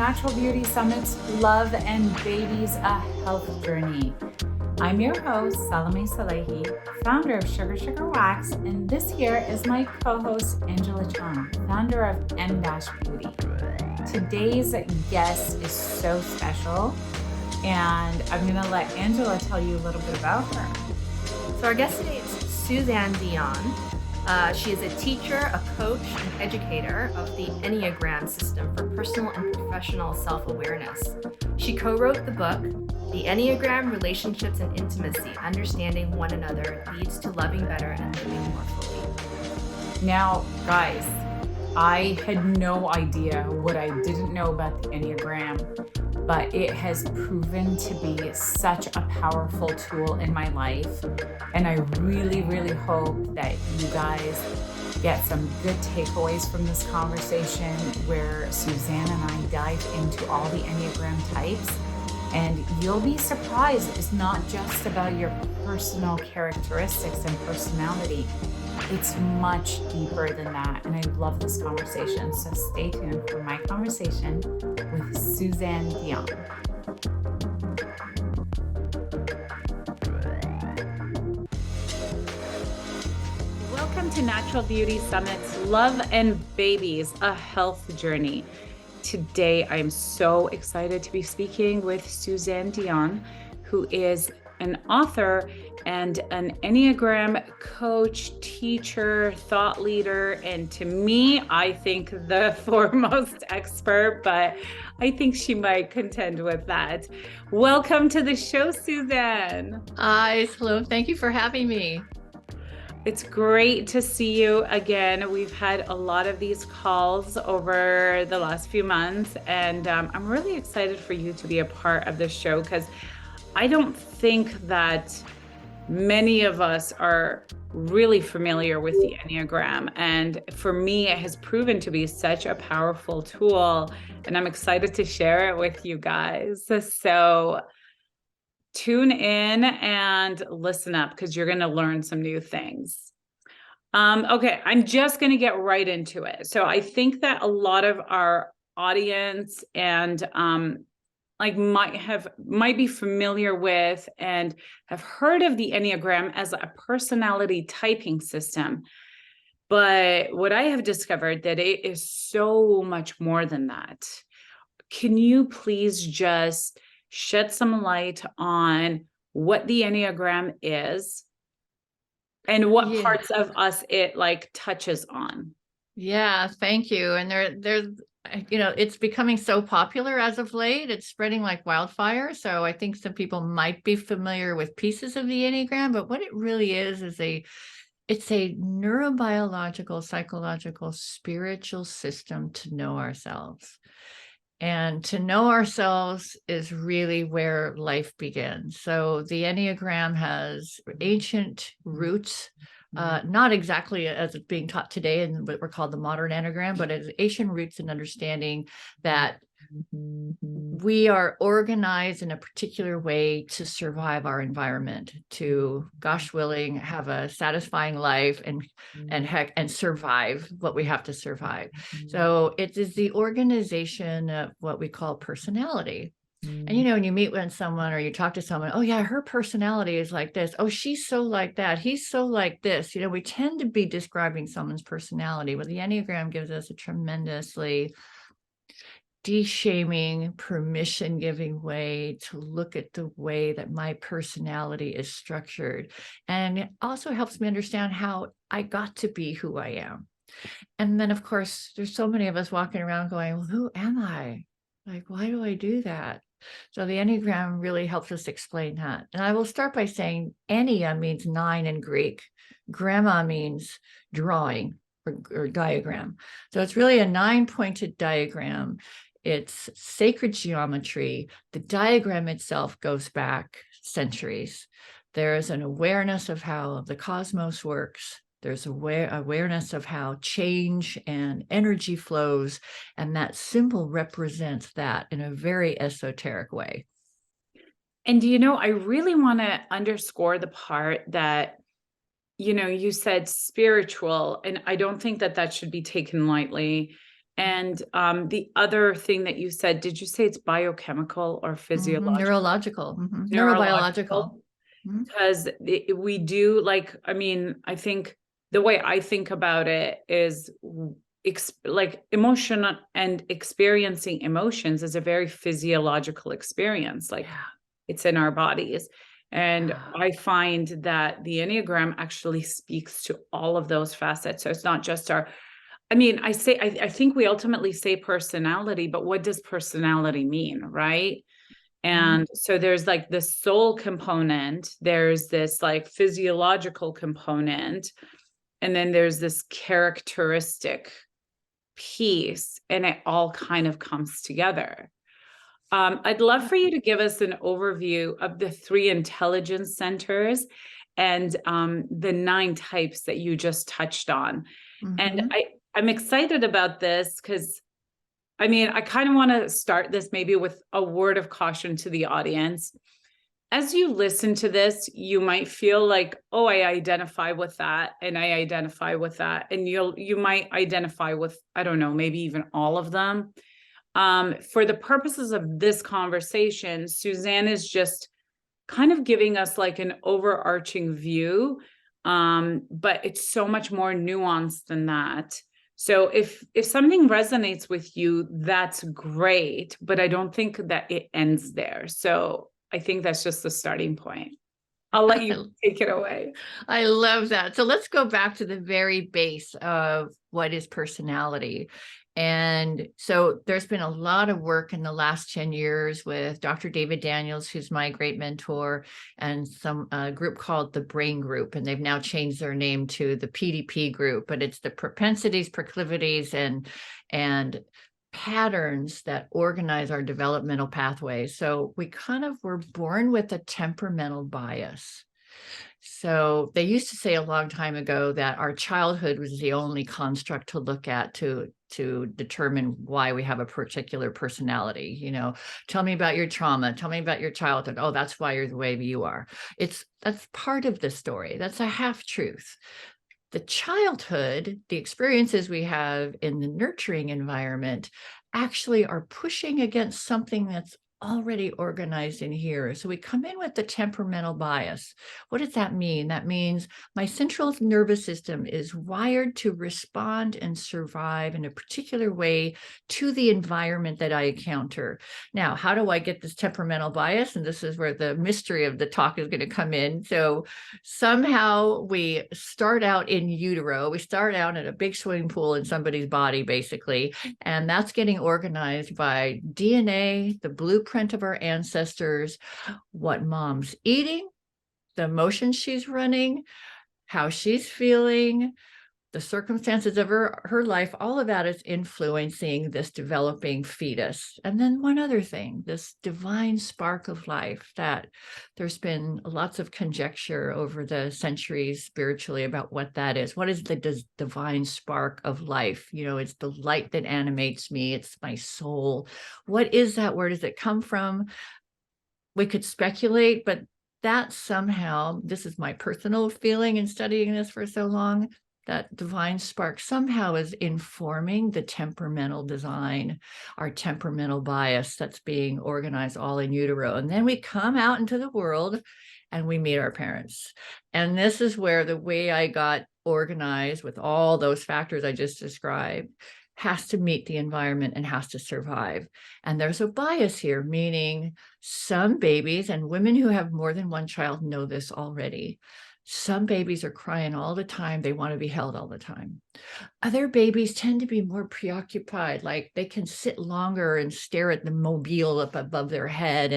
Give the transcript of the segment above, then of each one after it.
Natural Beauty Summit's Love and Babies, a Health Journey. I'm your host, Salome Sallehy, founder of Sugar Wax, and this here is my co-host, Angela Chung, founder of N-Beauty. Today's guest is so special, and I'm going to let Angela tell you a little bit about her. So our guest today is Suzanne Dion. She is a teacher, a coach, and educator of the Enneagram system for personal and professional self-awareness. She co-wrote the book, The Enneagram, Relationships and Intimacy, Understanding One Another Leads to Loving Better and Living More Fully. Now, guys, I had no idea what I didn't know about the Enneagram, but it has proven to be such a powerful tool in my life. And I really, really hope that you guys get some good takeaways from this conversation where Suzanne and I dive into all the Enneagram types. And you'll be surprised, it's not just about your personal characteristics and personality. It's much deeper than that. And I love this conversation. So stay tuned for my conversation with Suzanne Dion. Welcome to Natural Beauty Summit's Love and Babies, a Health Journey. Today, I'm so excited to be speaking with Suzanne Dion, who is an author and an Enneagram coach, teacher, thought leader, and to me, I think the foremost expert, but I think she might contend with that. Welcome to the show, Suzanne. Hi, hello. Thank you for having me. It's great to see you again. We've had a lot of these calls over the last few months, and I'm really excited for you to be a part of the show because I don't think that many of us are really familiar with the Enneagram. And for me, it has proven to be such a powerful tool, and I'm excited to share it with you guys. So tune in and listen up because you're going to learn some new things. Okay, I'm just going to get right into it. So I think that a lot of our audience and might be familiar with and have heard of the Enneagram as a personality typing system. But what I have discovered that it is so much more than that. Can you please just shed some light on what the Enneagram is and what parts of us it touches on? Yeah, thank you. And there's it's becoming so popular as of late. It's spreading like wildfire. So I think some people might be familiar with pieces of the Enneagram, but what it really is it's a neurobiological, psychological, spiritual system to know ourselves. And to know ourselves is really where life begins. So the Enneagram has ancient roots, not exactly as it's being taught today in what we're called the modern Enneagram, but it's ancient roots in understanding that we are organized in a particular way to survive our environment, to, gosh willing, have a satisfying life and survive what we have to survive. So it is the organization of what we call personality. And, when you meet with someone or you talk to someone, oh yeah, her personality is like this. Oh, she's so like that. He's so like this. We tend to be describing someone's personality. Well, the Enneagram gives us a tremendously de-shaming, permission-giving way to look at the way that my personality is structured. And it also helps me understand how I got to be who I am. And then, of course, there's so many of us walking around going, well, who am I? Like, why do I do that? So the Enneagram really helps us explain that. And I will start by saying Ennea means 9 in Greek. Gramma means drawing or diagram. So it's really a 9-pointed diagram. It's sacred geometry. The diagram itself goes back centuries. There's an awareness of how the cosmos works. There's awareness of how change and energy flows, and that symbol represents that in a very esoteric way. And I really want to underscore the part that, you said spiritual, and I don't think that should be taken lightly. And the other thing that you said, did you say it's biochemical or physiological? Neurological, Neurological. neurobiological. Mhm. Because we do, like, I mean, I think the way I think about it is like emotion and experiencing emotions is a very physiological experience. Like, Yeah. it's in our bodies. And Yeah. I find that the Enneagram actually speaks to all of those facets. So it's not just our, I mean, I think we ultimately say personality, but what does personality mean, right? Mhm. And so there's like the soul component, there's this like physiological component, and then there's this characteristic piece, and it all kind of comes together. I'd love Yeah. for you to give us an overview of the three intelligence centers and the 9 types that you just touched on. And Mhm. I'm excited about this because I mean, I kind of want to start this maybe with a word of caution to the audience. As you listen to this, you might feel like, oh, I identify with that, and I identify with that. And you might identify with, I don't know, maybe even all of them. For the purposes of this conversation, Suzanne is just kind of giving us like an overarching view, but it's so much more nuanced than that. So if something resonates with you, that's great, but I don't think that it ends there. So I think that's just the starting point. I'll let you take it away. I love that. So let's go back to the very base of what is personality. And so there's been a lot of work in the last 10 years with Dr. David Daniels, who's my great mentor, and some group called the Brain Group. And they've now changed their name to the PDP group, but it's the propensities, proclivities, and patterns that organize our developmental pathways. So we kind of were born with a temperamental bias. So they used to say a long time ago that our childhood was the only construct to look at to determine why we have a particular personality. You know, tell me about your trauma, tell me about your childhood. Oh, that's why you're the way you are. That's part of the story. That's a half truth. The childhood, the experiences we have in the nurturing environment actually are pushing against something that's already organized in here. So we come in with the temperamental bias. What does that mean? That means my central nervous system is wired to respond and survive in a particular way to the environment that I encounter. Now, how do I get this temperamental bias? And this is where the mystery of the talk is going to come in. So somehow we start out in utero. We start out in a big swimming pool in somebody's body, basically. And that's getting organized by DNA, the blueprint of our ancestors, what mom's eating, the emotions she's running, how she's feeling, the circumstances of her life, all of that is influencing this developing fetus. And then one other thing, this divine spark of life, that there's been lots of conjecture over the centuries spiritually about what that is. What is the divine spark of life? You know, it's the light that animates me. It's my soul. What is that? Where does it come from? We could speculate, but that somehow, this is my personal feeling in studying this for so long, that divine spark somehow is informing the temperamental design, our temperamental bias that's being organized all in utero. And then we come out into the world and we meet our parents. And this is where the way I got organized with all those factors I just described has to meet the environment and has to survive. And there's a bias here, meaning some babies and women who have more than one child know this already. Some babies are crying all the time. They want to be held all the time. Other babies tend to be more preoccupied, like they can sit longer and stare at the mobile up above their head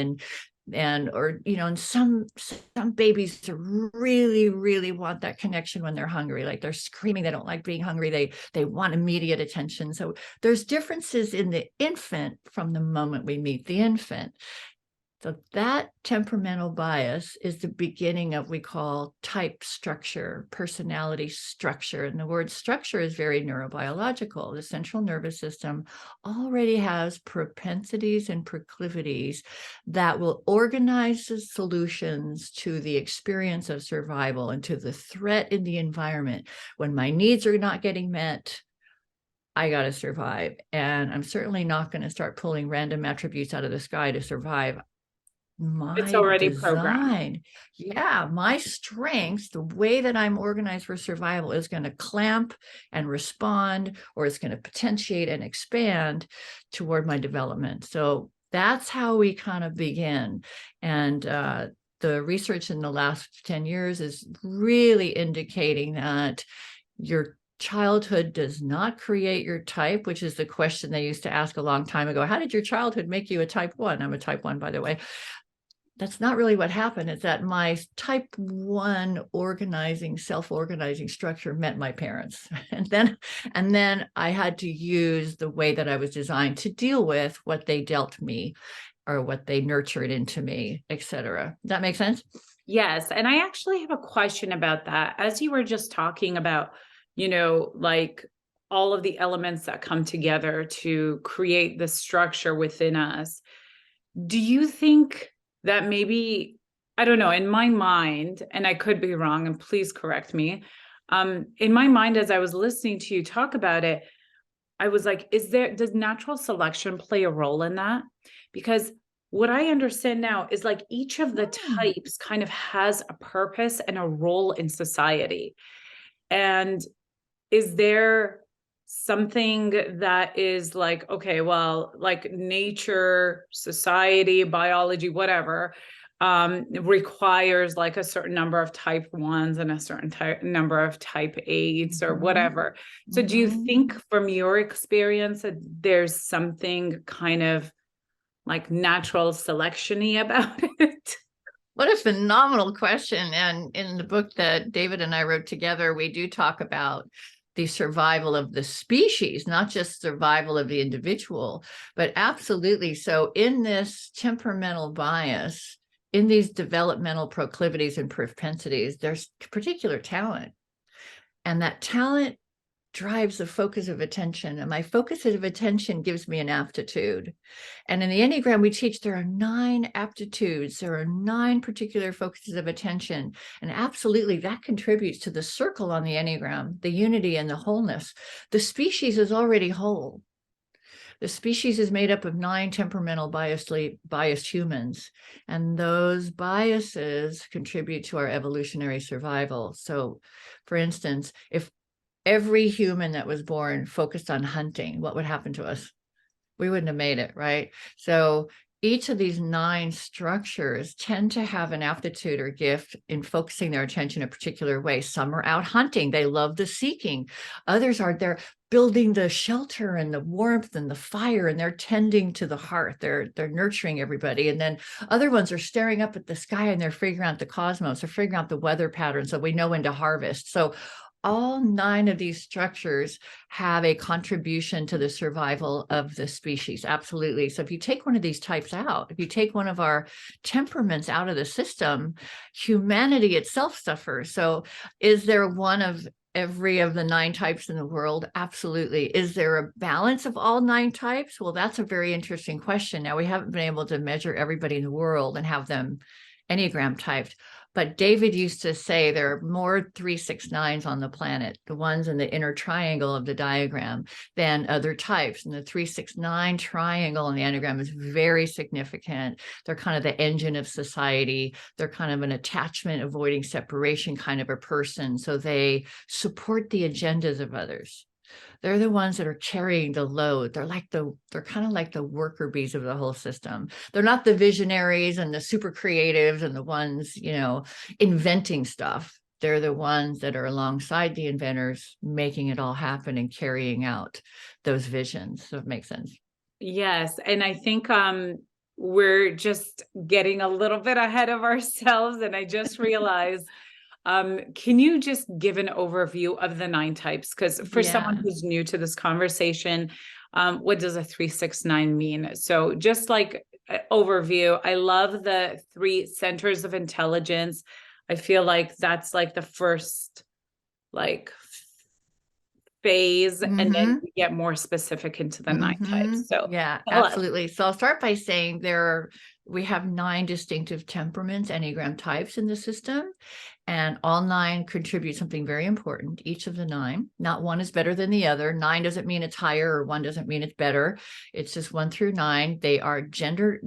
or you know, and some babies really want that connection when they're hungry, like they're screaming, they don't like being hungry, they want immediate attention. So there's differences in the infant from the moment we meet the infant. So that temperamental bias is the beginning of we call type structure, personality structure. And the word structure is very neurobiological. The central nervous system already has propensities and proclivities that will organize the solutions to the experience of survival and to the threat in the environment. When my needs are not getting met, I got to survive. And I'm certainly not going to start pulling random attributes out of the sky to survive. It's My already programmed. design, yeah, my strengths, the way that I'm organized for survival is going to clamp and respond, or it's going to potentiate and expand toward my development. So that's how we kind of begin. And the research in the last 10 years is really indicating that your childhood does not create your type, which is the question they used to ask a long time ago. How did your childhood make you a type 1? I'm a type 1, by the way. That's not really what happened. It's that my type 1 organizing, self-organizing structure met my parents. And then I had to use the way that I was designed to deal with what they dealt me or what they nurtured into me, etc. Does that make sense? Yes. And I actually have a question about that. As you were just talking about, like all of the elements that come together to create the structure within us, do you think that maybe, I don't know, in my mind, and I could be wrong, and please correct me, in my mind, as I was listening to you talk about it, I was like, does natural selection play a role in that? Because what I understand now is like each of the types kind of has a purpose and a role in society. And is there something that is like, okay, well, like nature, society, biology, whatever, requires like a certain number of type 1s and a certain number of type 8s or whatever. So do you think from your experience that there's something kind of like natural selection-y about it? What a phenomenal question. And in the book that David and I wrote together, we do talk about the survival of the species, not just survival of the individual, but absolutely. So in this temperamental bias, in these developmental proclivities and propensities, there's particular talent. And that talent drives the focus of attention. And my focus of attention gives me an aptitude. And in the Enneagram, we teach there are 9 aptitudes. There are 9 particular focuses of attention. And absolutely, that contributes to the circle on the Enneagram, the unity and the wholeness. The species is already whole. The species is made up of 9 temperamental biased humans. And those biases contribute to our evolutionary survival. So, for instance, if every human that was born focused on hunting, what would happen to us? We wouldn't have made it, right? So each of these 9 structures tend to have an aptitude or gift in focusing their attention a particular way. Some are out hunting. They love the seeking. Others are there building the shelter and the warmth and the fire, and they're tending to the hearth. They're nurturing everybody. And then other ones are staring up at the sky and they're figuring out the cosmos. They're figuring out the weather patterns so we know when to harvest. So all 9 of these structures have a contribution to the survival of the species. Absolutely. So if you take one of these types out, if you take one of our temperaments out of the system, humanity itself suffers. So is there one of every of the 9 types in the world? Absolutely. Is there a balance of all 9 types? Well, that's a very interesting question. Now, we haven't been able to measure everybody in the world and have them Enneagram typed. But David used to say there are more 369s on the planet, the ones in the inner triangle of the diagram, than other types. And the 369 triangle in the Enneagram is very significant. They're kind of the engine of society. They're kind of an attachment, avoiding separation kind of a person. So they support the agendas of others. They're the ones that are carrying the load. They're kind of like the worker bees of the whole system. They're not the visionaries and the super creatives and the ones, inventing stuff. They're the ones that are alongside the inventors, making it all happen and carrying out those visions. So it makes sense. Yes. And I think we're just getting a little bit ahead of ourselves. And I just realized, can you just give an overview of the 9 types? Because for someone who's new to this conversation, what does a 369 mean? So just like overview, I love the 3 centers of intelligence. I feel like that's like the first like phase, and then we get more specific into the 9 types. So yeah, absolutely. So I'll start by saying we have 9 distinctive temperaments, Enneagram types in the system. And all 9 contribute something very important, each of the 9. Not one is better than the other. 9 doesn't mean it's higher, or 1 doesn't mean it's better. It's just 1 through 9. They are gender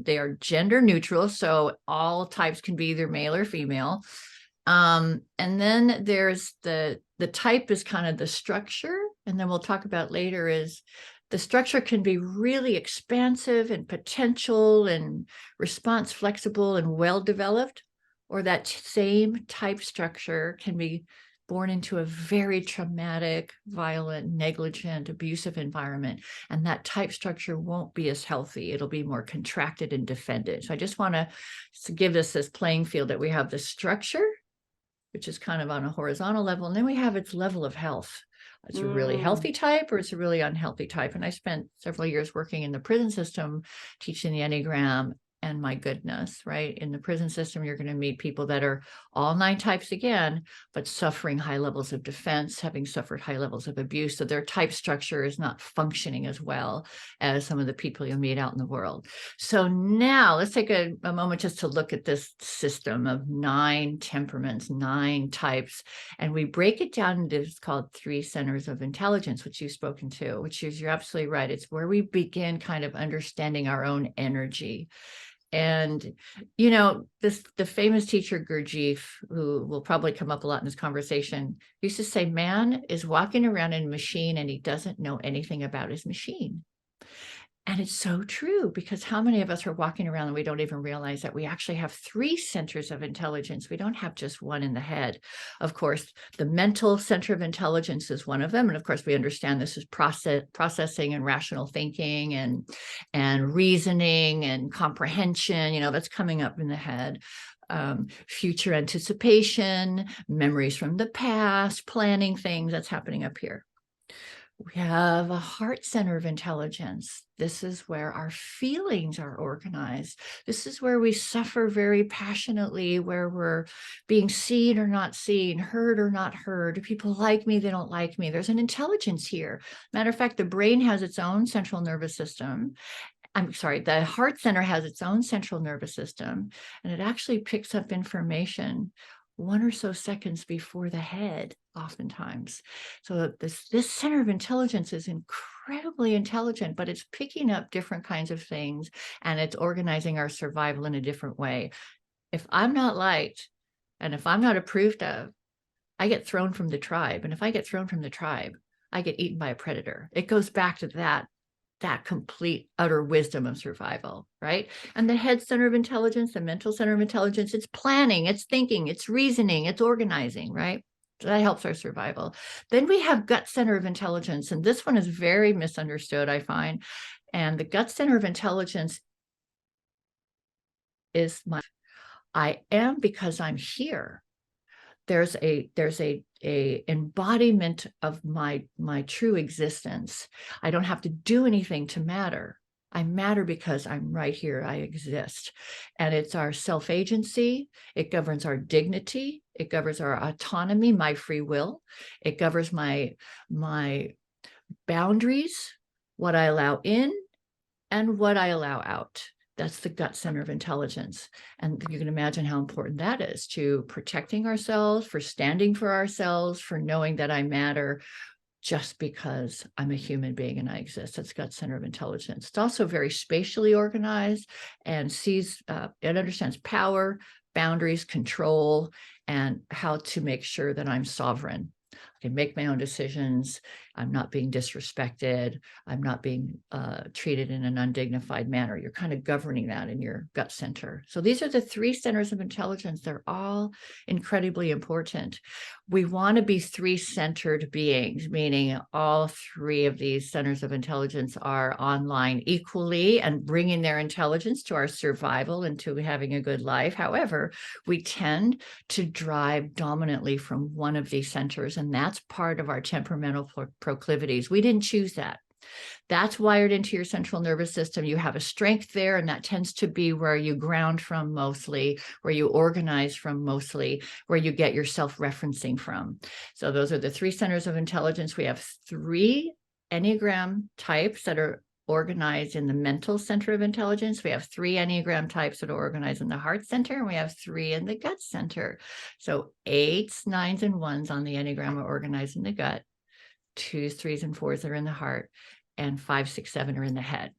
neutral. So all types can be either male or female. And then there's the type is kind of the structure. And then we'll talk about later is the structure can be really expansive and potential and response flexible and well-developed, or that same type structure can be born into a very traumatic, violent, negligent, abusive environment. And that type structure won't be as healthy. It'll be more contracted and defended. So I just want to give us this playing field that we have the structure, which is kind of on a horizontal level, and then we have its level of health. It's a really healthy type or it's a really unhealthy type. And I spent several years working in the prison system, teaching the Enneagram. And my goodness, right? In the prison system, you're going to meet people that are all 9 types again, but suffering high levels of defense, having suffered high levels of abuse. So their type structure is not functioning as well as some of the people you'll meet out in the world. So now let's take a moment just to look at this system of 9 temperaments, 9 types. And we break it down into what's called 3 centers of intelligence, which you've spoken to, which is, you're absolutely right. It's where we begin kind of understanding our own energy. And, the famous teacher Gurdjieff, who will probably come up a lot in this conversation, used to say, man is walking around in a machine and he doesn't know anything about his machine. And it's so true, because how many of us are walking around and we don't even realize that we actually have 3 centers of intelligence? We don't have just one in the head. Of course, the mental center of intelligence is one of them. And of course, we understand this is processing and rational thinking and reasoning and comprehension, that's coming up in the head. Future anticipation, memories from the past, planning things, that's happening up here. We have a heart center of intelligence. This is where our feelings are organized. This is where we suffer very passionately, where we're being seen or not seen, heard or not heard. Do people like me? They don't like me. There's an intelligence here. Matter of fact, the brain has its own central nervous system. I'm sorry, the heart center has its own central nervous system, and it actually picks up information 1 or so seconds before the head, oftentimes. So this center of intelligence is incredibly intelligent, but it's picking up different kinds of things, and it's organizing our survival in a different way. If I'm not liked, and if I'm not approved of, I get thrown from the tribe. And if I get thrown from the tribe, I get eaten by a predator. It goes back to that complete utter wisdom of survival, right? And the head center of intelligence, the mental center of intelligence, it's planning, it's thinking, it's reasoning, it's organizing, right? So that helps our survival. Then we have gut center of intelligence, and this one is very misunderstood, I find. And the gut center of intelligence is I am because I'm here. There's a embodiment of my true existence. I don't have to do anything to matter. I matter because I'm right here. I exist. And it's our self-agency. It governs our dignity. It governs our autonomy, my free will. It governs my boundaries, what I allow in and what I allow out. That's the gut center of intelligence. And you can imagine how important that is to protecting ourselves, for standing for ourselves, for knowing that I matter just because I'm a human being and I exist. That's gut center of intelligence. It's also very spatially organized and sees, it understands power, boundaries, control, and how to make sure that I'm sovereign. I can make my own decisions. I'm not being disrespected. I'm not being treated in an undignified manner. You're kind of governing that in your gut center. So these are the 3 centers of intelligence. They're all incredibly important. We want to be 3-centered beings, meaning all 3 of these centers of intelligence are online equally and bringing their intelligence to our survival and to having a good life. However, we tend to drive dominantly from one of these centers, and that's part of our temperamental proclivities. We didn't choose that. That's wired into your central nervous system. You have a strength there, and that tends to be where you ground from mostly, where you organize from mostly, where you get your self-referencing from. So those are the 3 centers of intelligence. We have 3 Enneagram types that are organized in the mental center of intelligence. We have 3 Enneagram types that are organized in the heart center, and we have 3 in the gut center. So 8s, 9s, and 1s on the Enneagram are organized in the gut. 2s, 3s, and 4s are in the heart, and 5, 6, 7 are in the head.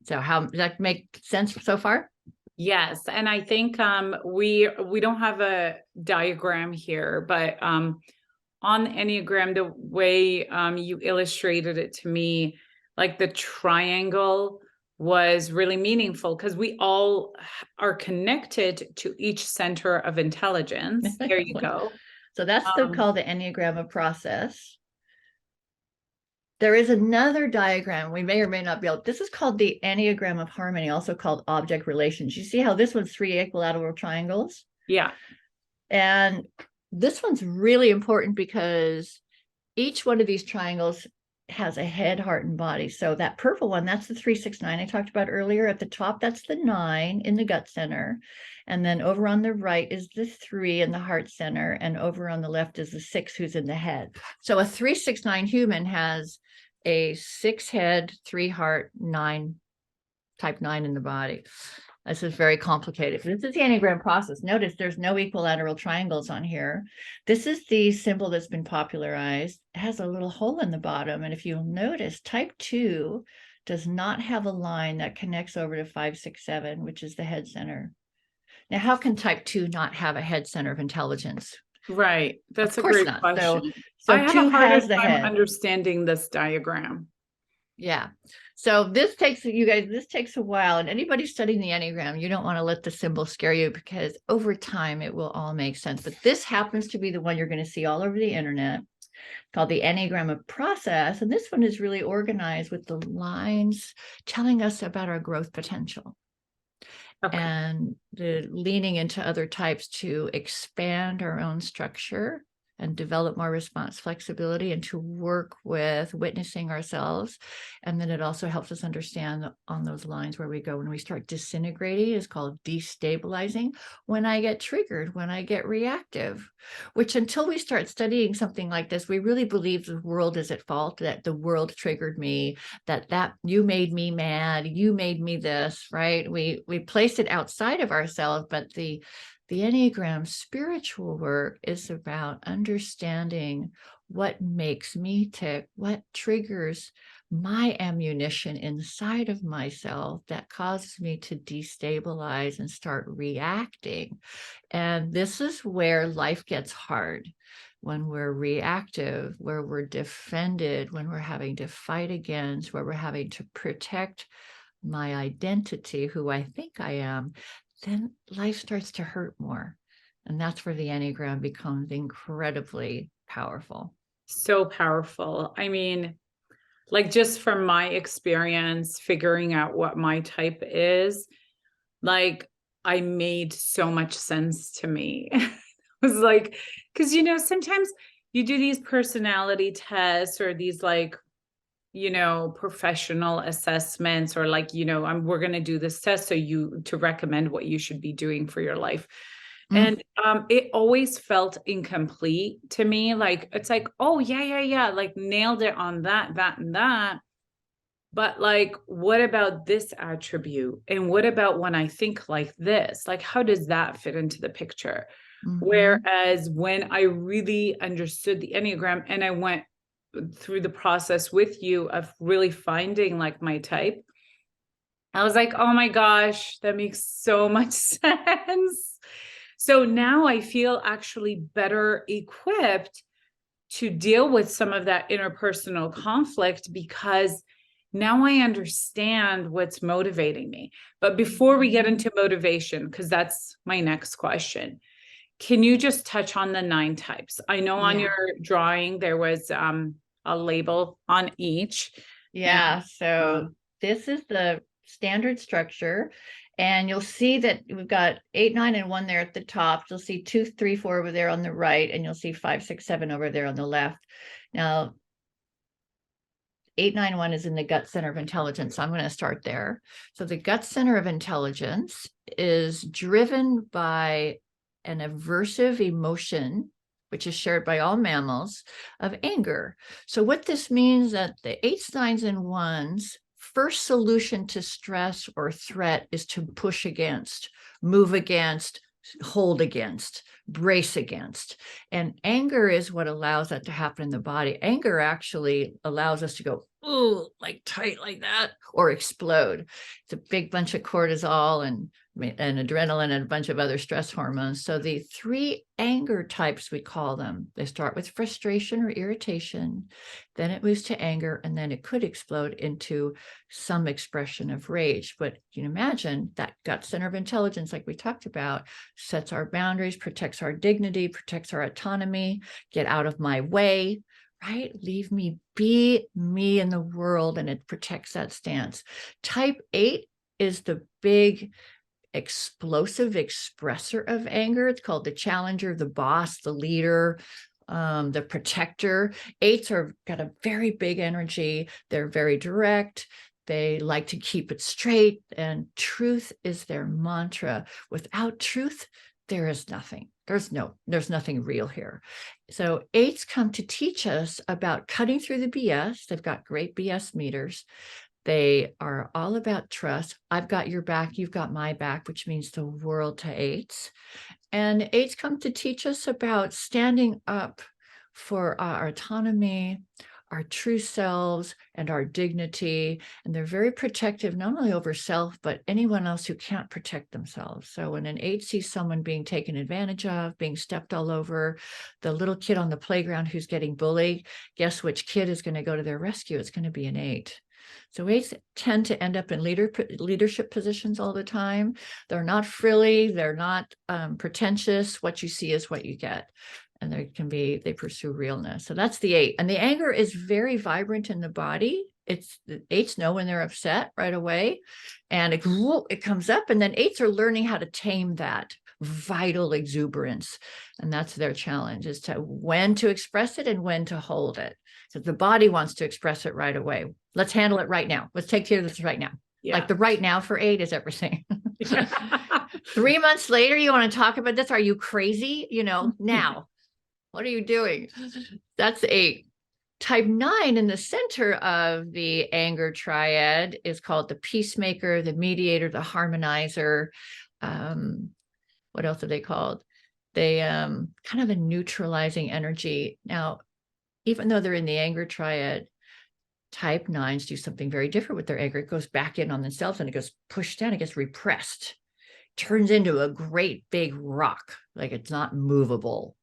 So how does that make sense so far? Yes, and I think we don't have a diagram here, but on the Enneagram, the way you illustrated it to me, like the triangle was really meaningful because we all are connected to each center of intelligence. There you go. So that's Um, called the Enneagram process. There is another diagram we may or may not be able. This is called the Enneagram of harmony, also called object relations. You see how this one's 3 equilateral triangles? yeah. And this one's really important because each one of these triangles has a head, heart, and body. So that purple one, that's the 369 I talked about earlier. At the top, that's the 9 in the gut center. And then over on the right is the 3 in the heart center. And over on the left is the 6 who's in the head. So a 369 human has a 6 head, 3 heart, 9, type 9 in the body. This is very complicated. This is the Enneagram process. Notice there's no equilateral triangles on here. This is the symbol that's been popularized. It has a little hole in the bottom. And if you'll notice, type 2 does not have a line that connects over to 5, 6, 7, which is the head center. Now, how can type 2 not have a head center of intelligence? Right. That's Of a course great not. question. So I have a 2 harder has the time head. understanding this diagram. Yeah. So this takes you guys, this takes a while. And anybody studying the Enneagram, you don't want to let the symbol scare you because over time it will all make sense. But this happens to be the one you're going to see all over the internet called the Enneagram of process. And this one is really organized with the lines telling us about our growth potential. Okay. And the leaning into other types to expand our own structure and develop more response flexibility and to work with witnessing ourselves. And then it also helps us understand on those lines where we go when we start disintegrating is called destabilizing. When I get triggered, when I get reactive, which until we start studying something like this, we really believe the world is at fault, that the world triggered me, that you made me mad, you made me this, right? We place it outside of ourselves, but the Enneagram spiritual work is about understanding what makes me tick, what triggers my ammunition inside of myself that causes me to destabilize and start reacting. And this is where life gets hard, when we're reactive, where we're defended, when we're having to fight against, where we're having to protect my identity, who I think I am, then life starts to hurt more. And that's where the Enneagram becomes incredibly powerful. So powerful. I mean, like just from my experience, figuring out what my type is, like I made so much sense to me. It was like, because sometimes you do these personality tests or these like professional assessments or like we're going to do this test to recommend what you should be doing for your life. And it always felt incomplete to me. Like it's like, oh yeah, like nailed it on that and that, but like what about this attribute, and what about when I think like this, like how does that fit into the picture? Whereas when I really understood the Enneagram and I went through the process with you of really finding like my type, I was like, oh my gosh, that makes so much sense. So now I feel actually better equipped to deal with some of that interpersonal conflict because now I understand what's motivating me. But before we get into motivation, because that's my next question, can you just touch on the 9 types? I know on your drawing there was a label on each. Yeah, so this is the standard structure. And you'll see that we've got 8, 9, and 1 there at the top. You'll see 2, 3, 4 over there on the right, and you'll see 5, 6, 7 over there on the left. Now, 891 is in the gut center of intelligence. So I'm going to start there. So the gut center of intelligence is driven by an aversive emotion, which is shared by all mammals, of anger. So what this means that the 8s, 9s, and 1s first solution to stress or threat is to push against, move against, hold against, brace against. And anger is what allows that to happen in the body. Anger actually allows us to go, ooh, like tight like that, or explode. It's a big bunch of cortisol and adrenaline and a bunch of other stress hormones. So the 3 anger types, we call them, they start with frustration or irritation, then it moves to anger, and then it could explode into some expression of rage. But you can imagine that gut center of intelligence, like we talked about, sets our boundaries, protects our dignity, protects our autonomy, get out of my way, right? Leave me be me in the world, and it protects that stance. Type 8 is the big explosive expressor of anger. It's called the challenger, the boss, the leader, the protector. 8s are got a very big energy. They're very direct. They like to keep it straight, and truth is their mantra. Without truth, there is nothing. There's nothing real here. So 8s come to teach us about cutting through the BS. They've got great BS meters. They are all about trust. I've got your back, you've got my back, which means the world to 8s. And 8s come to teach us about standing up for our autonomy, our true selves, and our dignity. And they're very protective, not only over self, but anyone else who can't protect themselves. So when an 8 sees someone being taken advantage of, being stepped all over, the little kid on the playground who's getting bullied, guess which kid is going to go to their rescue? It's going to be an 8. So 8s tend to end up in leadership positions all the time. They're not frilly. They're not pretentious. What you see is what you get. And they pursue realness. So that's the 8. And the anger is very vibrant in the body. It's the 8s know when they're upset right away. And it comes up, and then 8s are learning how to tame that vital exuberance. And that's their challenge, is to when to express it and when to hold it. Because the body wants to express it right away. Let's handle it right now. Let's take care of this right now. Yeah. Like the right now for 8 is everything. 3 months later, you want to talk about this? Are you crazy? Now, what are you doing? That's 8. Type 9 in the center of the anger triad is called the peacemaker, the mediator, the harmonizer. What else are they called? They kind of a neutralizing energy. Now, even though they're in the anger triad, type 9s do something very different with their anger. It goes back in on themselves, and it goes pushed down, it gets repressed, turns into a great big rock, like it's not movable.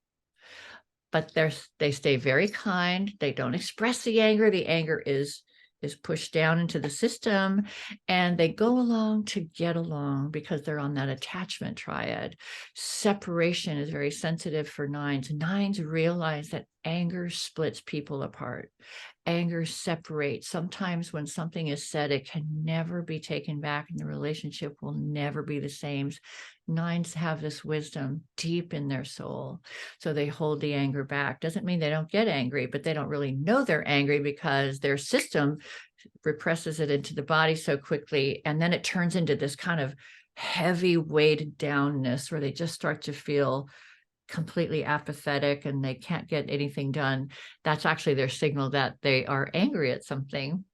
But they stay very kind. They don't express the anger. The anger is pushed down into the system, and they go along to get along because they're on that attachment triad. Separation is very sensitive for 9s. 9s realize that anger splits people apart. Anger separates. Sometimes when something is said, it can never be taken back, and the relationship will never be the same. 9s have this wisdom deep in their soul. So they hold the anger back. Doesn't mean they don't get angry, but they don't really know they're angry because their system represses it into the body so quickly. And then it turns into this kind of heavy weighted downness where they just start to feel completely apathetic and they can't get anything done. That's actually their signal that they are angry at something.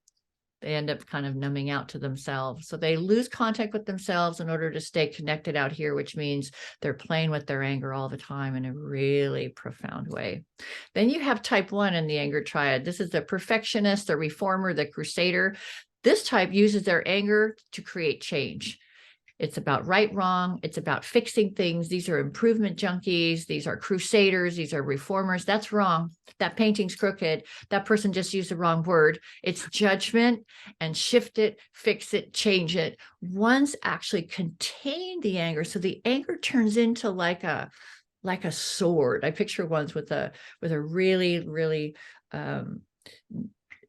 They end up kind of numbing out to themselves. So they lose contact with themselves in order to stay connected out here, which means they're playing with their anger all the time in a really profound way. Then you have type 1 in the anger triad. This is the perfectionist, the reformer, the crusader. This type uses their anger to create change. It's about right, wrong. It's about fixing things. These are improvement junkies. These are crusaders. These are reformers. That's wrong. That painting's crooked. That person just used the wrong word. It's judgment and shift it, fix it, change it. Ones actually contain the anger. So the anger turns into like a sword. I picture ones with a really, really kind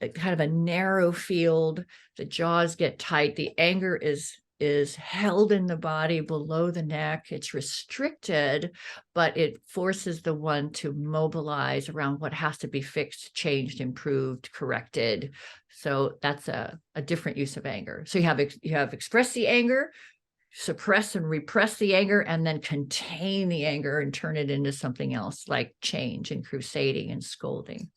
of a narrow field. The jaws get tight. The anger is held in the body below the neck. It's restricted, but it forces the one to mobilize around what has to be fixed, changed, improved, corrected. So that's a different use of anger. So you have express the anger, suppress and repress the anger and then contain the anger and turn it into something else like change and crusading and scolding.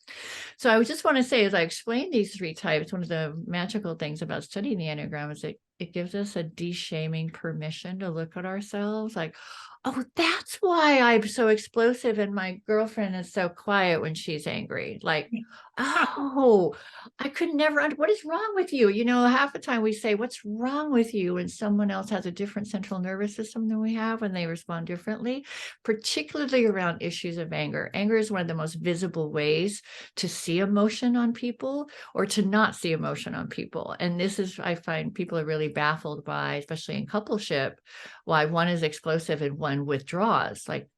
So I just want to say, as I explain these three types, one of the magical things about studying the Enneagram is it gives us a de-shaming permission to look at ourselves like, oh, that's why I'm so explosive and my girlfriend is so quiet when she's angry. Like, oh, I could never, what is wrong with you? You know, half the time we say, what's wrong with you? And someone else has a different central nervous system than we have, and they respond differently, particularly around issues of anger. Anger is one of the most visible ways to see emotion on people or to not see emotion on people. And this is, I find people are really baffled by, especially in coupleship, why one is explosive and one withdraws. Like,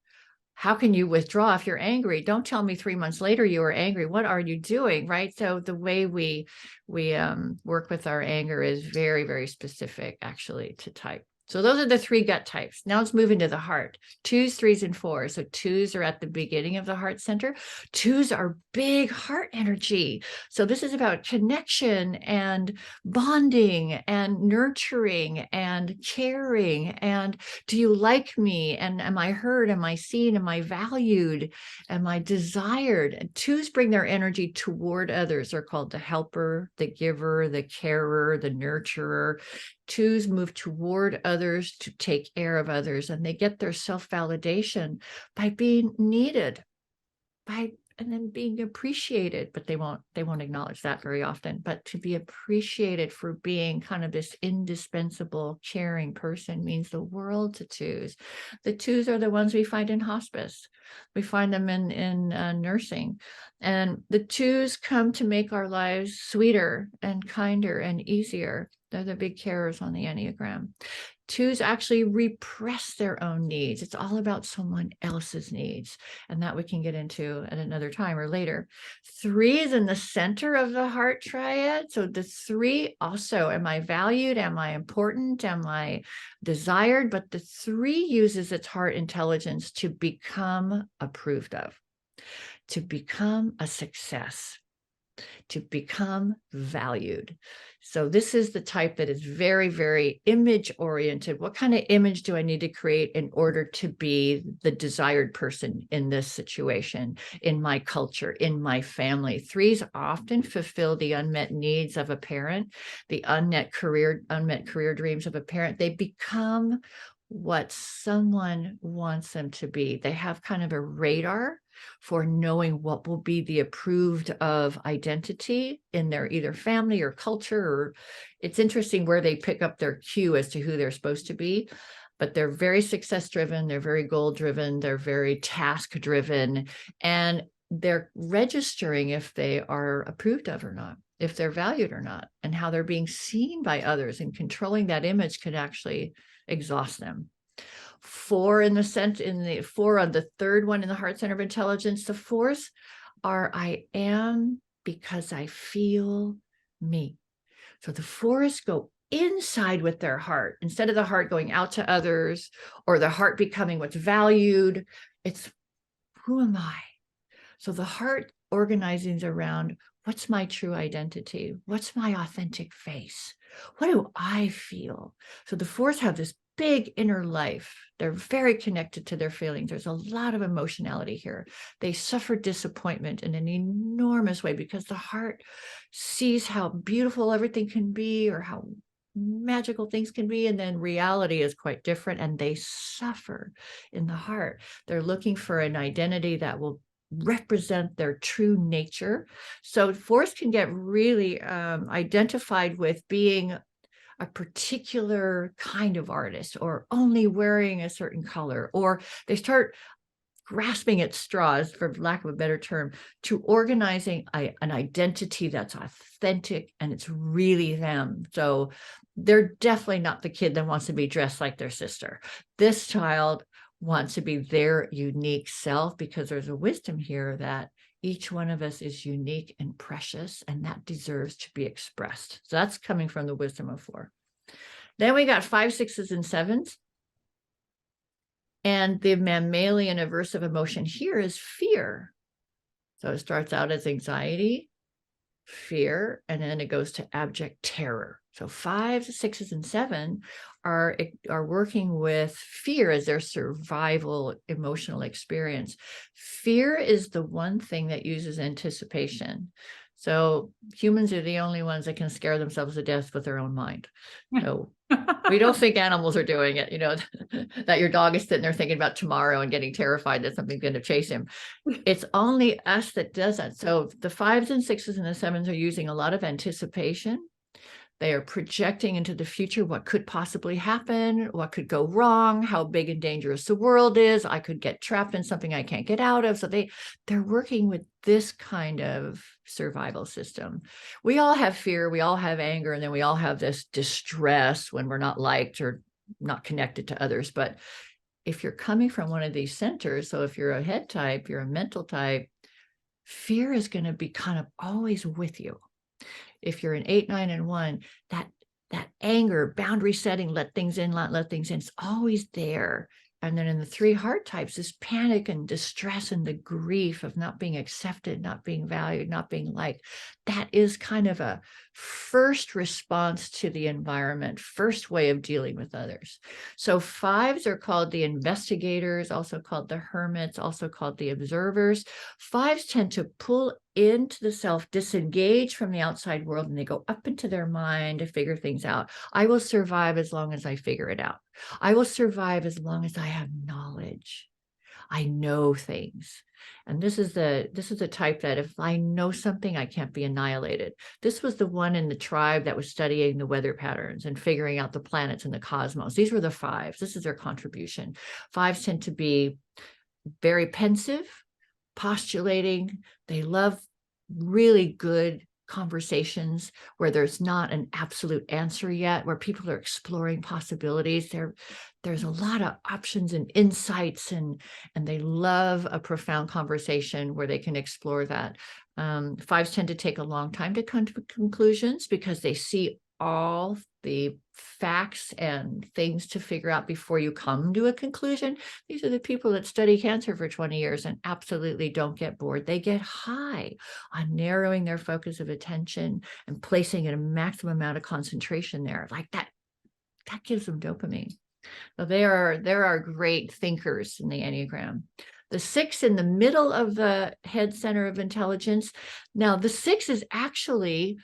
how can you withdraw if you're angry? Don't tell me 3 months later you were angry. What are you doing? Right. So the way we work with our anger is very, very specific actually to type. So those are the three gut types. Now let's move into the heart. 2s, 3s, and 4s. So 2s are at the beginning of the heart center. 2s are big heart energy. So this is about connection and bonding and nurturing and caring. And do you like me? And am I heard? Am I seen? Am I valued? Am I desired? And 2s bring their energy toward others. They're called the helper, the giver, the carer, the nurturer. 2s move toward others to take care of others, and they get their self-validation by being needed, and then being appreciated, but they won't acknowledge that very often. But to be appreciated for being kind of this indispensable, caring person means the world to 2s. The 2s are the ones we find in hospice. We find them in nursing, and the 2s come to make our lives sweeter and kinder and easier. They're the big carers on the Enneagram. 2s actually repress their own needs. It's all about someone else's needs, and that we can get into at another time or later. 3 is in the center of the heart triad. So the 3 also, am I valued? Am I important? Am I desired? But the 3 uses its heart intelligence to become approved of, to become a success, to become valued. So this is the type that is very, very image oriented. What kind of image do I need to create in order to be the desired person in this situation, in my culture, in my family? 3s often fulfill the unmet needs of a parent, the unmet career dreams of a parent. They become what someone wants them to be. They have kind of a radar for knowing what will be the approved of identity in their either family or culture. Or it's interesting where they pick up their cue as to who they're supposed to be, but they're very success driven, they're very goal driven, they're very task driven, and they're registering if they are approved of or not, if they're valued or not, and how they're being seen by others, and controlling that image could actually exhaust them. 4 in the 4 on the third one in the heart center of intelligence. The 4s are I am because I feel me. So the 4s go inside with their heart instead of the heart going out to others or the heart becoming what's valued. It's who am I? So the heart organizing around what's my true identity? What's my authentic face? What do I feel? So the 4s have this big inner life. They're very connected to their feelings. There's a lot of emotionality here. They suffer disappointment in an enormous way because the heart sees how beautiful everything can be or how magical things can be, and then reality is quite different, and they suffer in the heart. They're looking for an identity that will represent their true nature. So 4s can get really identified with being a particular kind of artist or only wearing a certain color, or they start grasping at straws, for lack of a better term, to organizing an identity that's authentic and it's really them. So they're definitely not the kid that wants to be dressed like their sister. This child wants to be their unique self because there's a wisdom here that each one of us is unique and precious, and that deserves to be expressed. So that's coming from the wisdom of 4. Then we got 5, 6s, and 7s. And the mammalian aversive emotion here is fear. So it starts out as anxiety, fear, and then it goes to abject terror. So 5s, 6s, and 7 are working with fear as their survival emotional experience. Fear is the one thing that uses anticipation. So humans are the only ones that can scare themselves to death with their own mind. So we don't think animals are doing it, that your dog is sitting there thinking about tomorrow and getting terrified that something's going to chase him. It's only us that does that. So the 5s and 6s and the 7s are using a lot of anticipation. They are projecting into the future what could possibly happen, what could go wrong, how big and dangerous the world is. I could get trapped in something I can't get out of. So they're working with this kind of survival system. We all have fear, we all have anger, and then we all have this distress when we're not liked or not connected to others. But if you're coming from one of these centers, so if you're a head type, you're a mental type, fear is going to be kind of always with you. If you're an 8, 9, and 1, that anger, boundary setting, let things in, not let things in, it's always there. And then in the 3 heart types, this panic and distress and the grief of not being accepted, not being valued, not being liked, that is kind of a first response to the environment, first way of dealing with others. So 5s are called the investigators, also called the hermits, also called the observers. 5s tend to pull into the self, disengage from the outside world, and they go up into their mind to figure things out. I will survive as long as I figure it out. I will survive as long as I have knowledge. I know things. And this is the type that if I know something, I can't be annihilated. This was the one in the tribe that was studying the weather patterns and figuring out the planets and the cosmos. These were the 5s. This is their contribution. 5s tend to be very pensive, postulating. They love really good conversations where there's not an absolute answer yet, where people are exploring possibilities. There's a lot of options and insights, and they love a profound conversation where they can explore that. 5s tend to take a long time to come to conclusions because they see all the facts and things to figure out before you come to a conclusion. These are the people that study cancer for 20 years and absolutely don't get bored. They get high on narrowing their focus of attention and placing a maximum amount of concentration there. Like that gives them dopamine. So there are great thinkers in the Enneagram. The 6 in the middle of the head center of intelligence. Now, the 6 is actually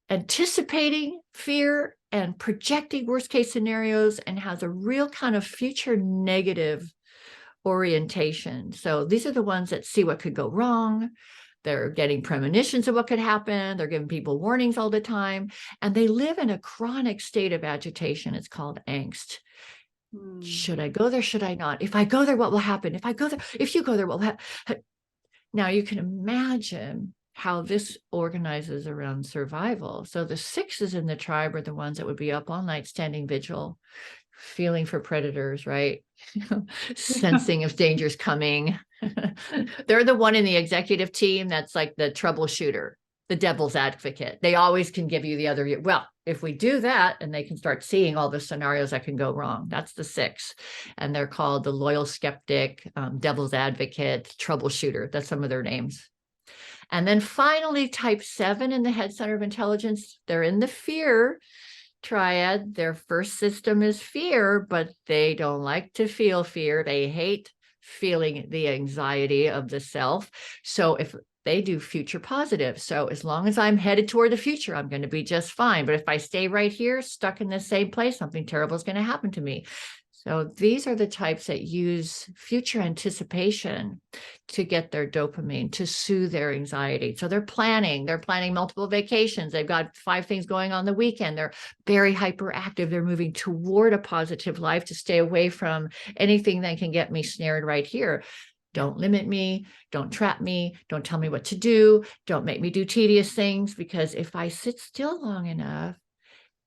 anticipating fear and projecting worst case scenarios and has a real kind of future negative orientation. So these are the ones that see what could go wrong. They're getting premonitions of what could happen. They're giving people warnings all the time. And they live in a chronic state of agitation. It's called angst. Should I go there? Should I not? If I go there, what will happen? If you go there, what will happen? Now you can imagine how this organizes around survival. So the 6s in the tribe are the ones that would be up all night standing vigil, feeling for predators, right? Sensing if danger's coming. They're the one in the executive team that's like the troubleshooter, the devil's advocate. They always can give you the other, well, if we do that, and they can start seeing all the scenarios that can go wrong. That's the 6. And they're called the loyal skeptic, devil's advocate, troubleshooter. That's some of their names. And then finally, type 7 in the head center of intelligence, they're in the fear triad. Their first system is fear, but they don't like to feel fear. They hate feeling the anxiety of the self. So if they do future positive. So as long as I'm headed toward the future, I'm going to be just fine. But if I stay right here, stuck in the same place, something terrible is going to happen to me. So these are the types that use future anticipation to get their dopamine, to soothe their anxiety. So they're planning multiple vacations. They've got 5 things going on the weekend. They're very hyperactive. They're moving toward a positive life to stay away from anything that can get me snared right here. Don't limit me. Don't trap me. Don't tell me what to do. Don't make me do tedious things, because if I sit still long enough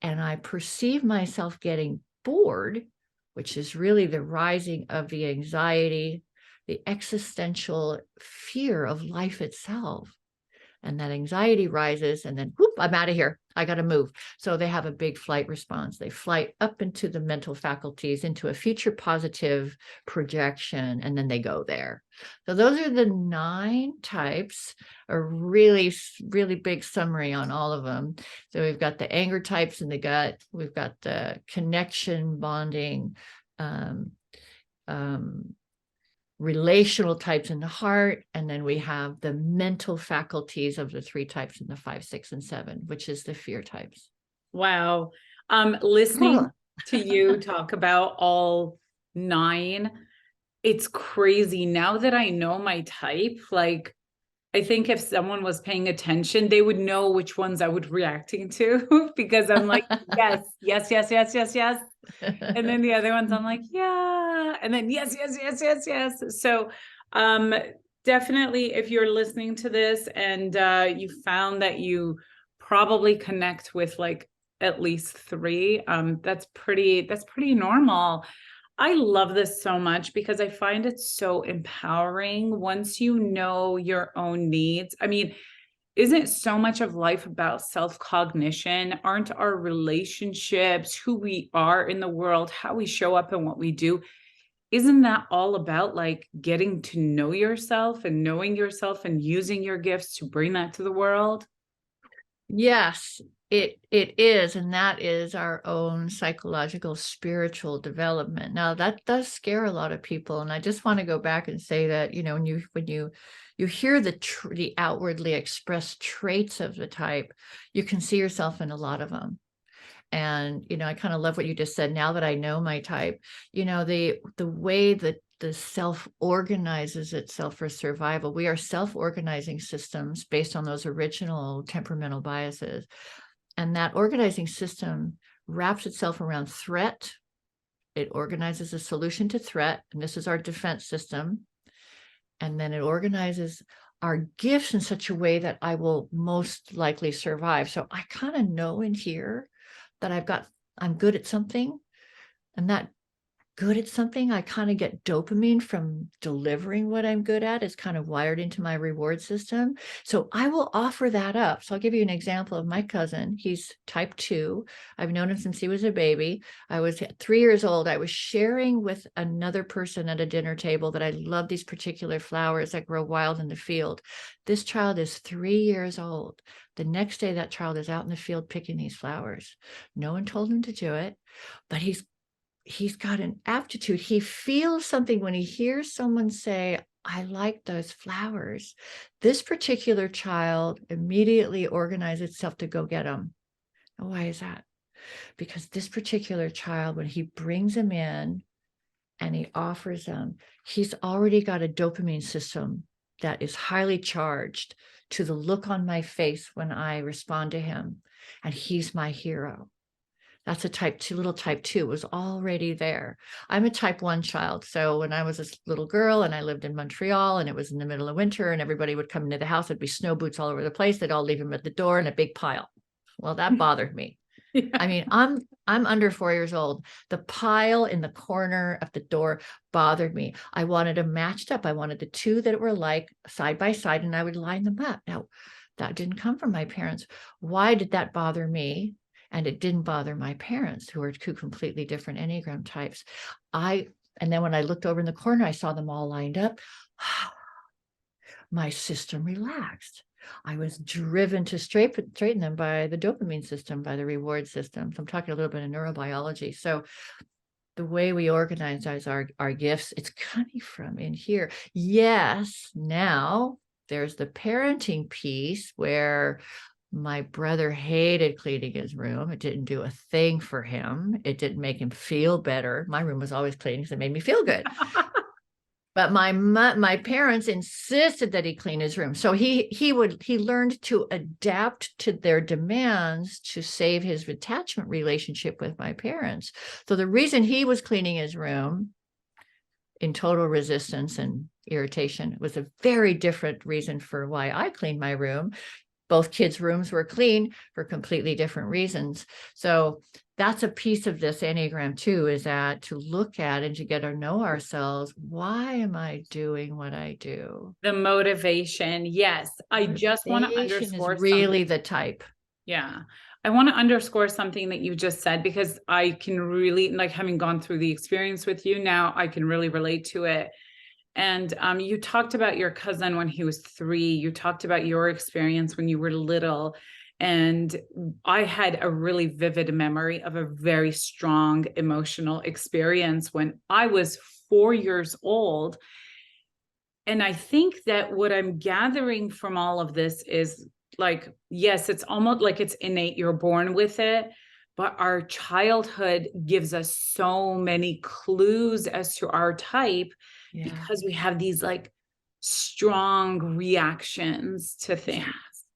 and I perceive myself getting bored, which is really the rising of the anxiety, the existential fear of life itself, And that anxiety rises, and then whoop, I'm out of here. I got to move. So they have a big flight response. They flight up into the mental faculties, into a future positive projection, and then they go there. So those are the 9 types, a really, really big summary on all of them. So we've got the anger types in the gut. We've got the connection, bonding, um, um, relational types in the heart, and then we have the mental faculties of the 3 types in the 5, 6, and 7, which is the fear types. Wow. Listening to you talk about all 9, it's crazy. Now that I know my type, like, I think if someone was paying attention, they would know which ones I would reacting to because I'm like, yes, yes, yes, yes, yes, yes. And then the other ones I'm like, yeah. And then yes, yes, yes, yes, yes. So um definitely if you're listening to this and you found that you probably connect with like at least 3, that's pretty normal. I love this so much because I find it so empowering once you know your own needs. I mean, isn't so much of life about self-cognition? Aren't our relationships, who we are in the world, how we show up and what we do, isn't that all about like getting to know yourself and knowing yourself and using your gifts to bring that to the world? Yes, it is, and that is our own psychological, spiritual development. Now, that does scare a lot of people, and I just want to go back and say that, when you hear the outwardly expressed traits of the type, you can see yourself in a lot of them. And I kind of love what you just said. Now that I know my type, the way that the self organizes itself for survival, we are self-organizing systems based on those original temperamental biases. And that organizing system wraps itself around threat. It organizes a solution to threat, and this is our defense system. And then it organizes our gifts in such a way that I will most likely survive. So I kind of know in here that I'm good at something, and that good at something, I kind of get dopamine from delivering what I'm good at. It's kind of wired into my reward system. So I will offer that up. So I'll give you an example of my cousin. He's type 2. I've known him since he was a baby. I was 3 years old. I was sharing with another person at a dinner table that I love these particular flowers that grow wild in the field. This child is 3 years old. The next day, that child is out in the field picking these flowers. No one told him to do it, but he's got an aptitude. He feels something when he hears someone say, I like those flowers. This particular child immediately organizes itself to go get them. And why is that? Because this particular child, when he brings them in and he offers them, he's already got a dopamine system that is highly charged to the look on my face when I respond to him. And he's my hero. That's a type 2, little type 2 was already there. I'm a type 1 child. So when I was a little girl and I lived in Montreal and it was in the middle of winter and everybody would come into the house, there'd be snow boots all over the place. They'd all leave them at the door in a big pile. Well, that bothered me. Yeah. I mean, I'm under 4 years old. The pile in the corner of the door bothered me. I wanted them matched up. I wanted the 2 that were like side by side, and I would line them up. Now, that didn't come from my parents. Why did that bother me? And it didn't bother my parents, who are 2 completely different Enneagram types. And then when I looked over in the corner, I saw them all lined up. My system relaxed. I was driven to straighten them by the dopamine system, by the reward system. So I'm talking a little bit of neurobiology. So the way we organize our gifts, it's coming from in here. Yes, now there's the parenting piece where my brother hated cleaning his room. It didn't do a thing for him. It didn't make him feel better. My room was always clean because it made me feel good. But my parents insisted that he clean his room. So he learned to adapt to their demands to save his attachment relationship with my parents. So the reason he was cleaning his room in total resistance and irritation was a very different reason for why I cleaned my room. Both kids' rooms were clean for completely different reasons. So that's a piece of this Enneagram too, is that to look at and to get to know ourselves. Why am I doing what I do? The motivation. Yes. I just want to Motivation is underscore really something. the type. Yeah. I want to underscore something that you just said, because I can really, like, having gone through the experience with you now, I can really relate to it. And you talked about your cousin when he was 3. You talked about your experience when you were little. And I had a really vivid memory of a very strong emotional experience when I was 4 years old. And I think that what I'm gathering from all of this is, like, yes, it's almost like it's innate, you're born with it, but our childhood gives us so many clues as to our type, Yeah. because we have these like strong reactions to things. Yeah.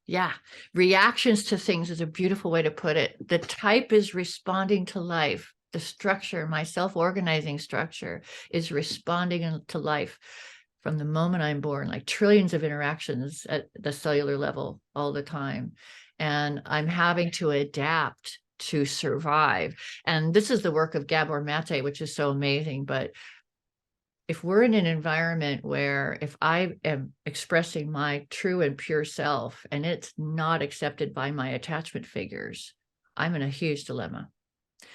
Yeah. Reactions to things is a beautiful way to put it. The type is responding to life. The structure, my self-organizing structure, is responding to life from the moment I'm born, like trillions of interactions at the cellular level all the time. And I'm having to adapt to survive. And this is the work of Gabor Mate, which is so amazing. But if we're in an environment where if I am expressing my true and pure self and it's not accepted by my attachment figures, I'm in a huge dilemma.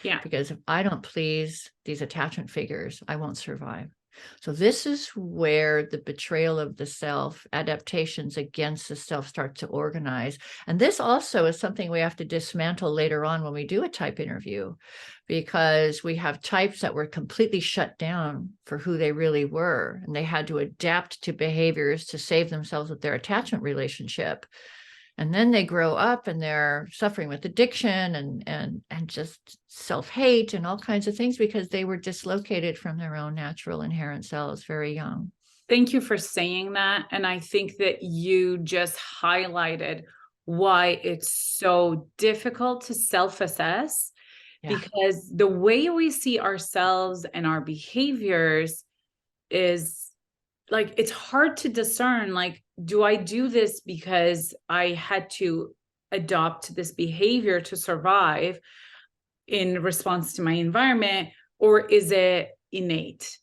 Yeah. Because if I don't please these attachment figures, I won't survive. So this is where the betrayal of the self, adaptations against the self start to organize. And this also is something we have to dismantle later on when we do a type interview, because we have types that were completely shut down for who they really were. And they had to adapt to behaviors to save themselves with their attachment relationship. And then they grow up and they're suffering with addiction and just self-hate and all kinds of things because they were dislocated from their own natural inherent selves very young. Thank you for saying that. And I think that you just highlighted why it's so difficult to self-assess, Yeah. because the way we see ourselves and our behaviors is like, it's hard to discern, like, do I do this because I had to adopt this behavior to survive in response to my environment, or is it innate?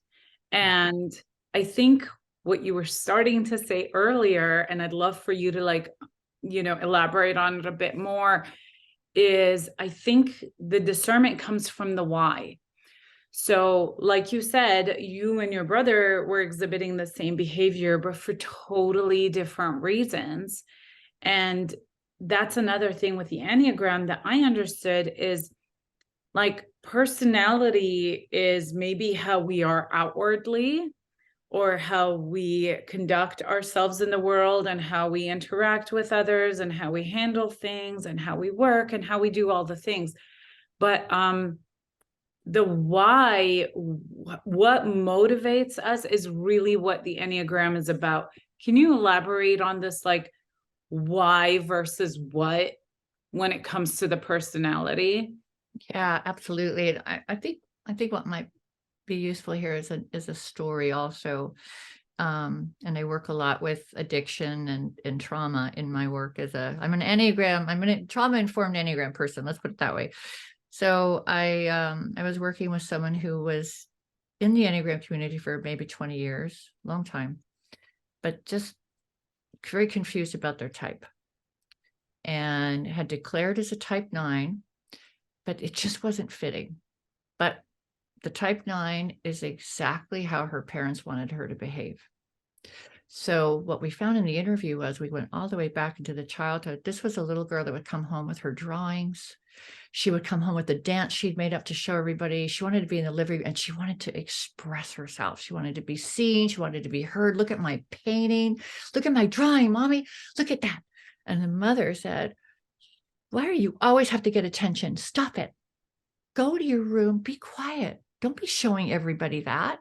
And I think what you were starting to say earlier, and I'd love for you to, like, elaborate on it a bit more, is I think the discernment comes from the why. So, like you said, you and your brother were exhibiting the same behavior, but for totally different reasons. And that's another thing with the Enneagram that I understood is, like, personality is maybe how we are outwardly, or how we conduct ourselves in the world, and how we interact with others, and how we handle things, and how we work, and how we do all the things. But the why, what motivates us, is really what the Enneagram is about. Can you elaborate on this, like, why versus what, when it comes to the personality? Yeah, absolutely. And I think what might be useful here is a story also. And I work a lot with addiction and trauma in my work I'm a trauma-informed Enneagram person, let's put it that way. So I was working with someone who was in the Enneagram community for maybe 20 years, long time, but just very confused about their type, and had declared as a type 9, but it just wasn't fitting. But the type 9 is exactly how her parents wanted her to behave. So what we found in the interview was we went all the way back into the childhood. This was a little girl that would come home with her drawings. She would come home with a dance she'd made up to show everybody. She wanted to be in the living room and she wanted to express herself. She wanted to be seen. She wanted to be heard. Look at my painting. Look at my drawing, mommy. Look at that. And the mother said, why do you always have to get attention? Stop it. Go to your room. Be quiet. Don't be showing everybody that.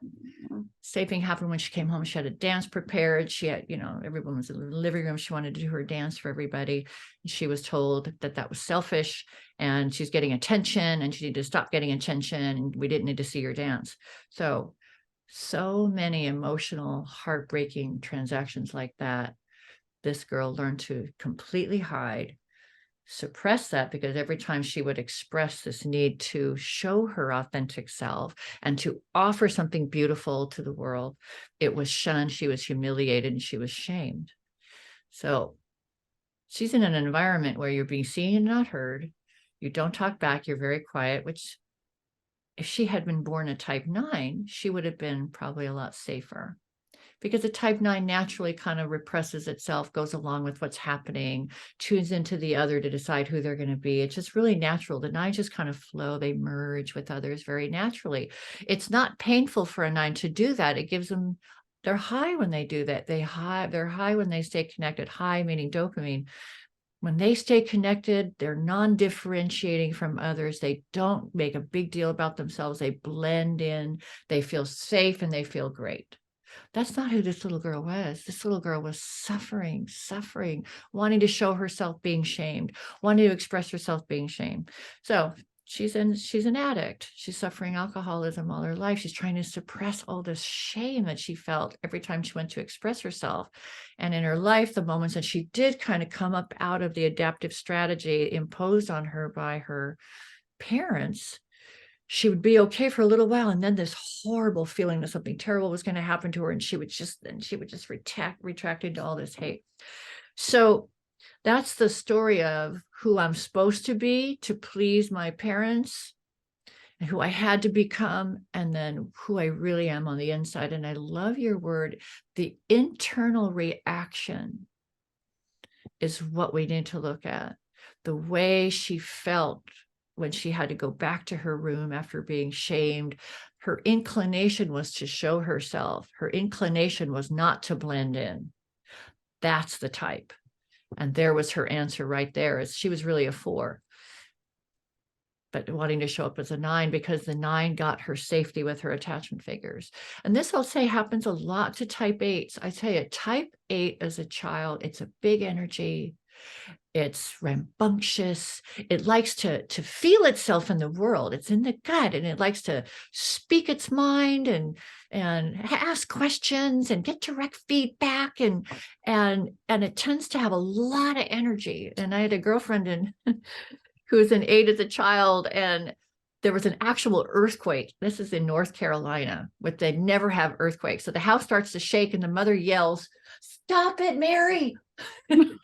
Same thing happened when she came home. She had a dance prepared. She had, everyone was in the living room. She wanted to do her dance for everybody. And she was told that that was selfish and she's getting attention and she needed to stop getting attention. And we didn't need to see her dance. So many emotional, heartbreaking transactions like that. This girl learned to completely hide suppress that, because every time she would express this need to show her authentic self and to offer something beautiful to the world, it was shunned, she was humiliated, and she was shamed. So she's in an environment where you're being seen and not heard. You don't talk back, you're very quiet, which if she had been born a type 9, she would have been probably a lot safer, because a type 9 naturally kind of represses itself, goes along with what's happening, tunes into the other to decide who they're going to be. It's just really natural. The 9s just kind of flow, they merge with others very naturally. It's not painful for a 9 to do that. It gives them, they're high when they do that. They're high when they stay connected. High meaning dopamine. When they stay connected, they're non-differentiating from others. They don't make a big deal about themselves. They blend in, they feel safe, and they feel great. That's not who this little girl was. This little girl was suffering, wanting to show herself being shamed, wanting to express herself being shamed. So she's an addict. She's suffering alcoholism all her life. She's trying to suppress all this shame that she felt every time she went to express herself. And in her life, the moments that she did kind of come up out of the adaptive strategy imposed on her by her parents, she would be okay for a little while, and then this horrible feeling that something terrible was going to happen to her, and she would just retract into all this hate. So that's the story of who I'm supposed to be to please my parents, and who I had to become, and then who I really am on the inside. And I love your word, the internal reaction is what we need to look at. The way she felt when she had to go back to her room after being shamed, her inclination was to show herself. Her inclination was not to blend in. That's the type. And there was her answer right there. Is she was really a 4, but wanting to show up as a 9, because the 9 got her safety with her attachment figures. And this, I'll say, happens a lot to type 8s. I tell you, type 8 as a child, it's a big energy. It's rambunctious. It likes to feel itself in the world. It's in the gut, and it likes to speak its mind and ask questions and get direct feedback, and it tends to have a lot of energy. And I had a girlfriend who was an 8 as a child, and there was an actual earthquake. This is in North Carolina, but they never have earthquakes. So the house starts to shake, and the mother yells, "Stop it, Mary!"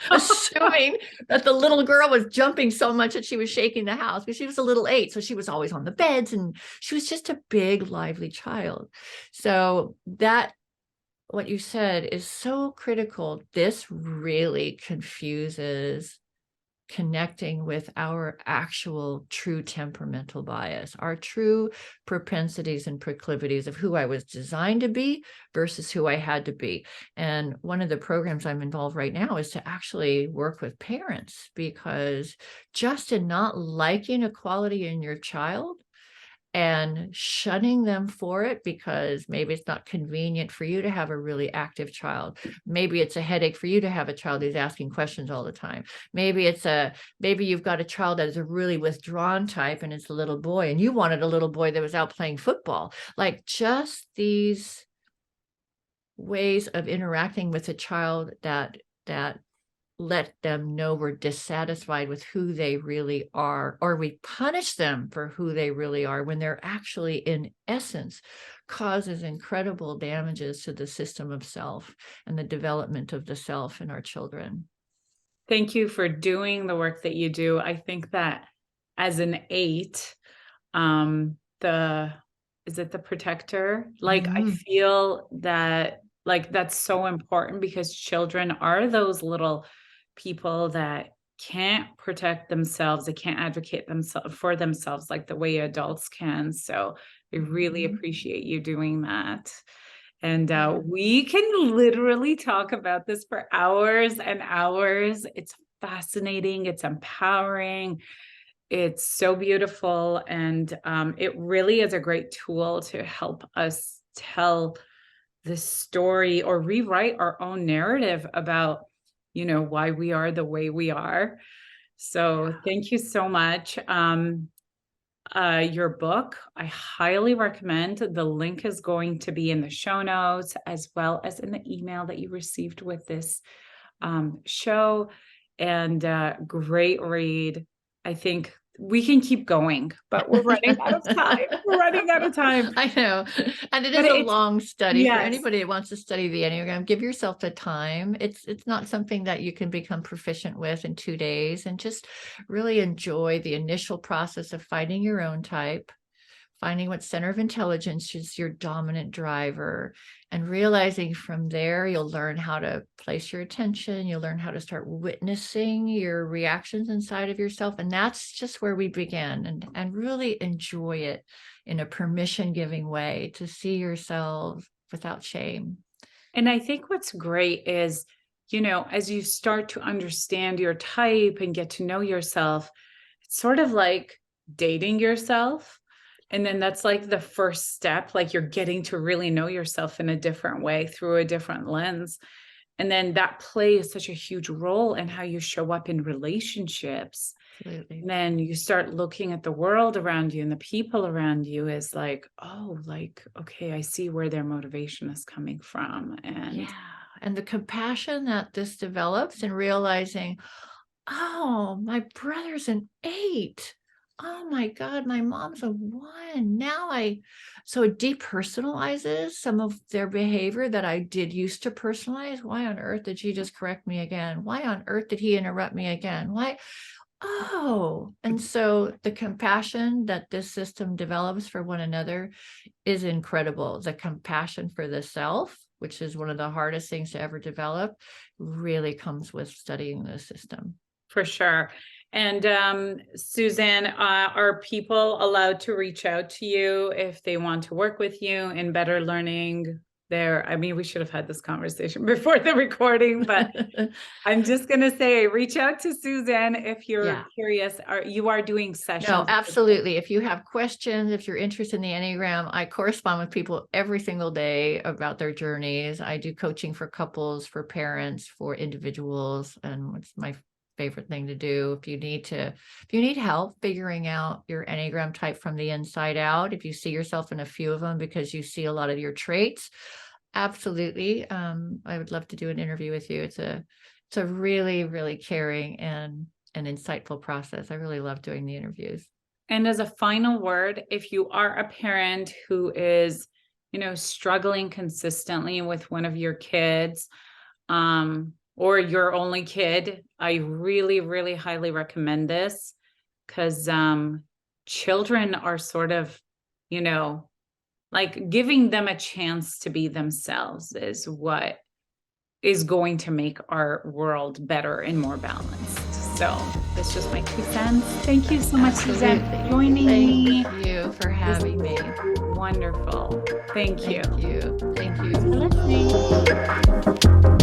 assuming that the little girl was jumping so much that she was shaking the house, because she was a little 8. So she was always on the beds, and she was just a big, lively child. So that, what you said, is so critical. This really confuses connecting with our actual true temperamental bias, our true propensities and proclivities of who I was designed to be versus who I had to be. And one of the programs I'm involved right now is to actually work with parents, because just in not liking a quality in your child and shunning them for it, because maybe it's not convenient for you to have a really active child. Maybe it's a headache for you to have a child who's asking questions all the time. Maybe you've got a child that is a really withdrawn type, and it's a little boy, and you wanted a little boy that was out playing football. Like, just these ways of interacting with a child that let them know we're dissatisfied with who they really are, or we punish them for who they really are, when they're actually, in essence, causes incredible damages to the system of self and the development of the self in our children. Thank you for doing the work that you do. I think that as an 8, is it the protector? Like, I feel that, like, that's so important, because children are those little people that can't protect themselves. They can't advocate for themselves like the way adults can. So I really appreciate you doing that. And we can literally talk about this for hours and hours. It's fascinating. It's empowering. It's so beautiful. And it really is a great tool to help us tell the story, or rewrite our own narrative about, why we are the way we are. So thank you so much. Your book, I highly recommend. The link is going to be in the show notes, as well as in the email that you received with this show. and great read. I think we can keep going, but we're running out of time. We're running out of time. I know. And it But is a it's, long study. For yes. anybody that wants to study the Enneagram, give yourself the time. It's not something that you can become proficient with in 2 days, and just really enjoy the initial process of finding your own type, finding what center of intelligence is your dominant driver, and realizing from there you'll learn how to place your attention. You'll learn how to start witnessing your reactions inside of yourself. And that's just where we begin, and really enjoy it in a permission giving way to see yourself without shame. And I think what's great is, as you start to understand your type and get to know yourself, it's sort of like dating yourself. And then that's like the first step, like you're getting to really know yourself in a different way through a different lens. And then that plays such a huge role in how you show up in relationships. Absolutely. And then you start looking at the world around you and the people around you as like, oh, like, okay, I see where their motivation is coming from. And Yeah. And the compassion that this develops, and realizing, oh, my brother's an 8. Oh my God, my mom's a 1. So it depersonalizes some of their behavior that I did used to personalize. Why on earth did she just correct me again? Why on earth did he interrupt me again? Why? Oh, and so the compassion that this system develops for one another is incredible. The compassion for the self, which is one of the hardest things to ever develop, really comes with studying the system. for sure. And Suzanne, are people allowed to reach out to you if they want to work with you in better learning their, I mean, we should have had this conversation before the recording, but I'm just going to say, reach out to Suzanne if you're Yeah. curious. You are doing sessions? No, absolutely. If you have questions, if you're interested in the Enneagram, I correspond with people every single day about their journeys. I do coaching for couples, for parents, for individuals, and it's my favorite thing to do. If you need help figuring out your Enneagram type from the inside out, if you see yourself in a few of them because you see a lot of your traits, absolutely. I would love to do an interview with you. It's a really, really caring and an insightful process. I really love doing the interviews. And as a final word, if you are a parent who is, struggling consistently with one of your kids, or your only kid, I really, really highly recommend this, because children are sort of, like giving them a chance to be themselves is what is going to make our world better and more balanced. So that's just my 2 cents. Thank you so much, Suzanne, for joining me. Thank you for having me. Wonderful. Thank you. Thank you. Thank you. For listening.